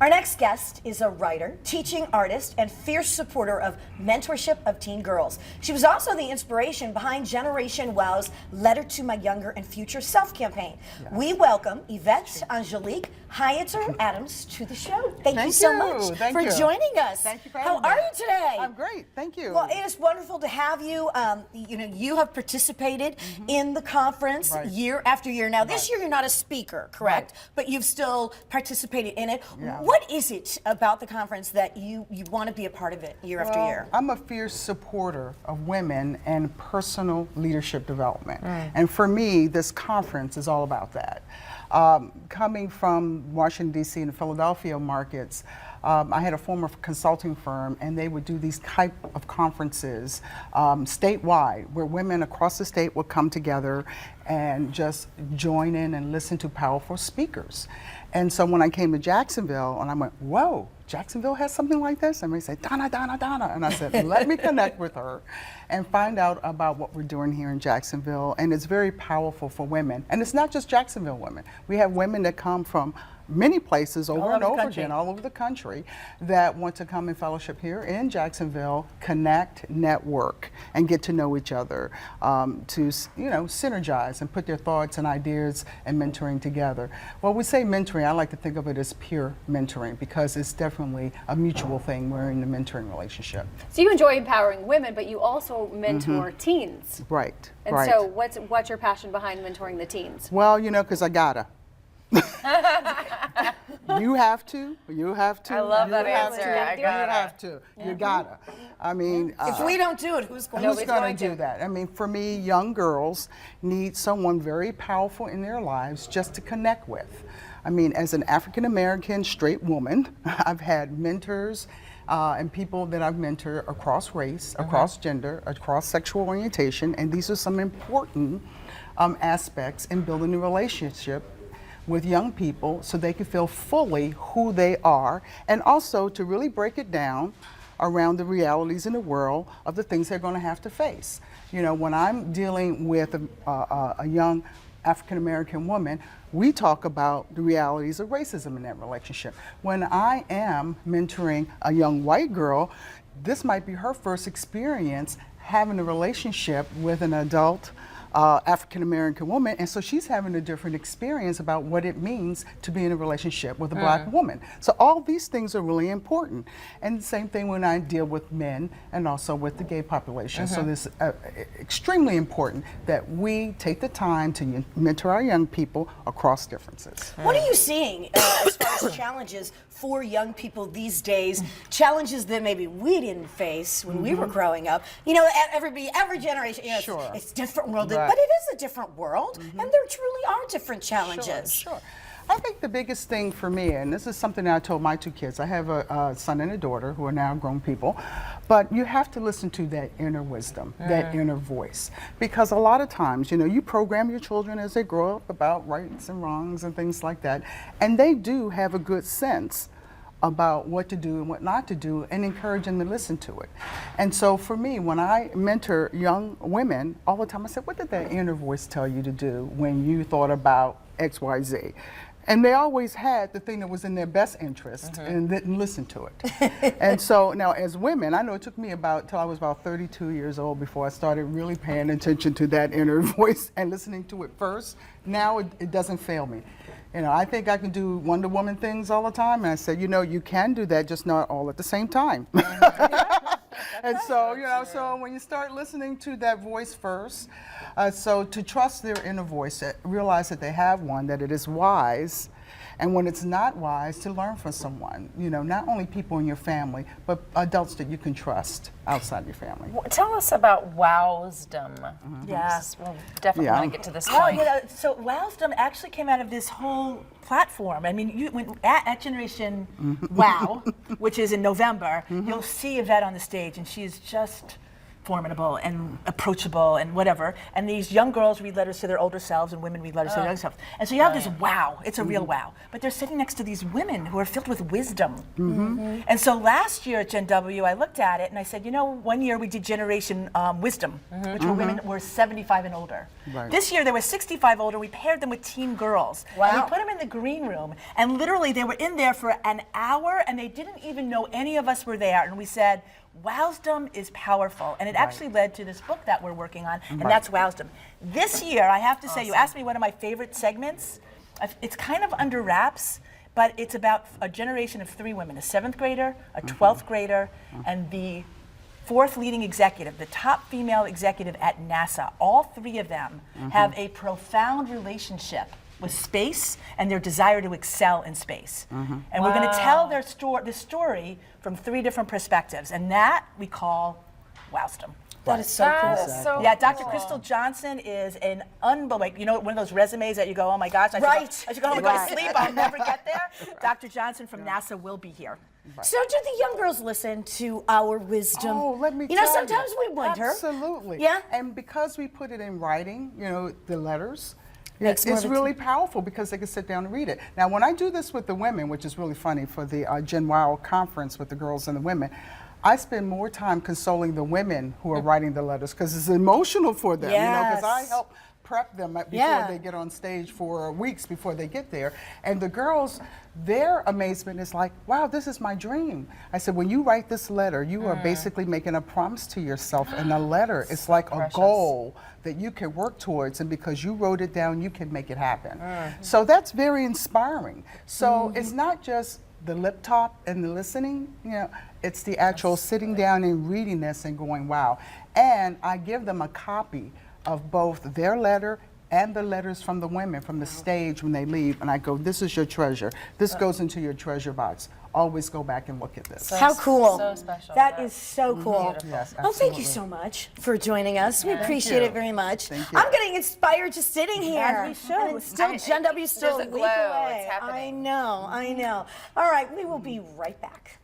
Our next guest is a writer, teaching artist, and fierce supporter of mentorship of teen girls. She was also the inspiration behind Generation Wow's Letter to My Younger and Future Self campaign. Yes. We welcome Yvette Angelique Hyater-Adams to the show. Thank you so much for joining us. Thank you for having me. How are you today? I'm great, thank you. Well, it is wonderful to have you. You have participated in the conference year after year. Now, this year you're not a speaker, correct? But you've still participated in it. Yeah. What is it about the conference that you want to be a part of it year after year? I'm a fierce supporter of women and personal leadership development. And for me, this conference is all about that. Coming from Washington, D.C. and the Philadelphia markets, I had a former consulting firm, and they would do these type of conferences statewide, where women across the state would come together and just join in and listen to powerful speakers. And so when I came to Jacksonville, and I went, whoa, Jacksonville has something like this? And they said, Donna, Donna, Donna. And I said, let me connect with her and find out about what we're doing here in Jacksonville. And it's very powerful for women. And it's not just Jacksonville women. We have women that come from many places over and over again, all over the country, that want to come and fellowship here in Jacksonville, connect, network, and get to know each other, to synergize and put their thoughts and ideas and mentoring together. Well, we say mentoring, I like to think of it as peer mentoring, because it's definitely a mutual thing. We're in the mentoring relationship. So you enjoy empowering women, but you also mentor teens. Right. And so what's your passion behind mentoring the teens? Well, because I gotta. You have to. I love that answer. You gotta. I mean, if we don't do it, who's going to do that? I mean, for me, young girls need someone very powerful in their lives just to connect with. I mean, as an African American straight woman, I've had mentors and people that I've mentored across race, across gender, across sexual orientation, and these are some important aspects in building a relationship with young people so they can feel fully who they are, and also to really break it down around the realities in the world of the things they're going to have to face. When I'm dealing with a young African American woman, we talk about the realities of racism in that relationship. When I am mentoring a young white girl, this might be her first experience having a relationship with an adult African-American woman, and so she's having a different experience about what it means to be in a relationship with a black woman. So all these things are really important. And the same thing when I deal with men and also with the gay population. So it's extremely important that we take the time to mentor our young people across differences. What are you seeing as far as challenges for young people these days? Challenges that maybe we didn't face when we were growing up. Every generation, it's a different world. But it is a different world, and there truly are different challenges. Sure. I think the biggest thing for me, and this is something that I told my two kids, I have a son and a daughter who are now grown people, but you have to listen to that inner wisdom, that inner voice. Because a lot of times, you program your children as they grow up about rights and wrongs and things like that, and they do have a good sense about what to do and what not to do, and encourage them to listen to it. And so for me, when I mentor young women, all the time I said, what did that inner voice tell you to do when you thought about X, Y, Z? And they always had the thing that was in their best interest and didn't listen to it. And so now as women, I know it took me till I was about 32 years old before I started really paying attention to that inner voice and listening to it first. Now it doesn't fail me. I think I can do Wonder Woman things all the time, and I said, you can do that, just not all at the same time. And so, so when you start listening to that voice first, so to trust their inner voice, realize that they have one, that it is wise, and when it's not wise, to learn from someone, not only people in your family, but adults that you can trust outside your family. Tell us about Wowsdom. Yes, we'll definitely want to get to this point. So Wowsdom actually came out of this whole platform. I mean, at Generation Wow, which is in November, you'll see Yvette on the stage, and she's just formidable and approachable and whatever. And these young girls read letters to their older selves, and women read letters to their younger selves. And so you have this wow, it's a real wow. But they're sitting next to these women who are filled with wisdom. And so last year at Gen W, I looked at it and I said, you know, one year we did Generation Wisdom, which were women who were 75 and older. Right. This year they were 65 older. We paired them with teen girls. Wow. And we put them in the green room, and literally they were in there for an hour, and they didn't even know any of us were there. And we said, Wowsdom is powerful, and it actually led to this book that we're working on, and that's Wowsdom. This year, I have to say, you asked me one of my favorite segments. It's kind of under wraps, but it's about a generation of 3 women, a 7th grader, a 12th grader, and the 4th leading executive, the top female executive at NASA. All 3 of them have a profound relationship with space and their desire to excel in space. And we're going to tell their the story from 3 different perspectives, and that we call Wowsdom. That is so cool. So Yeah, Dr. Crystal Johnson is an unbelievable, you know, one of those resumes that you go, oh my gosh, I should go home and go to sleep, I'll never get there. Dr. Johnson from NASA will be here. So do the young girls listen to our wisdom? Oh, let me You know, tell sometimes we wonder. Absolutely. Yeah. And because we put it in writing, you know, the letters, Makes more it's of a really powerful because they can sit down and read it. Now, when I do this with the women, which is really funny for the Gen Wow conference with the girls and the women, I spend more time consoling the women who are writing the letters because it's emotional for them, you know, because I Yes. help prep them before Yeah. they get on stage for weeks before they get there. And the girls, their amazement is like, wow, this is my dream. I said, when you write this letter, you are basically making a promise to yourself, and a letter is like a goal that you can work towards, and because you wrote it down, you can make it happen. So that's very inspiring. So it's not just the lip talk and the listening, you know, it's the actual sitting down and reading this and going, wow. And I give them a copy of both their letter and the letters from the women from the stage when they leave, and I go, this is your treasure. This goes into your treasure box. Always go back and look at this. How cool. So special. That is so cool. Yes, Well, thank you absolutely. so much for joining us. We appreciate you. it very much. Thank you. I'm getting inspired just sitting here. As we should. And it's still, Gen W still there's a a week glow. away. It's happening. I know. All right, we will be right back.